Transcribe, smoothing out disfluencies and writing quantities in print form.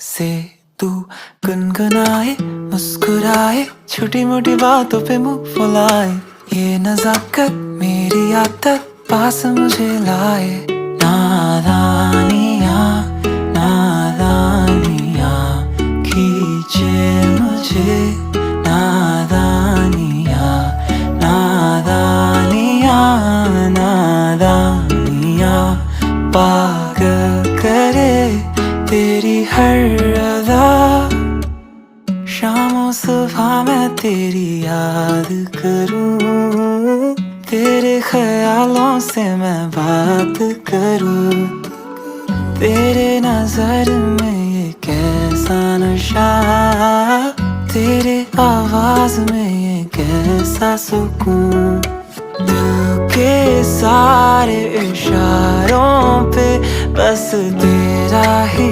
से तू गुनगुनाए, मुस्कुराए, छोटी मोटी बातों पे मुंह फुलाए। ये नजाकत मेरी आदत पास मुझे लाए। नादानियाँ नादानियाँ खींचे मुझे। नादानियाँ नादानियाँ नादानियाँ पागल करे तेरी हर अदा। शामों सुबह मैं तेरी याद करूं, तेरे ख्यालों से मैं बात करूं। तेरे नजर में ये कैसा नशा, तेरे आवाज में ये कैसा सुकून। दिल के सारे इशारों पे बस तेरा ही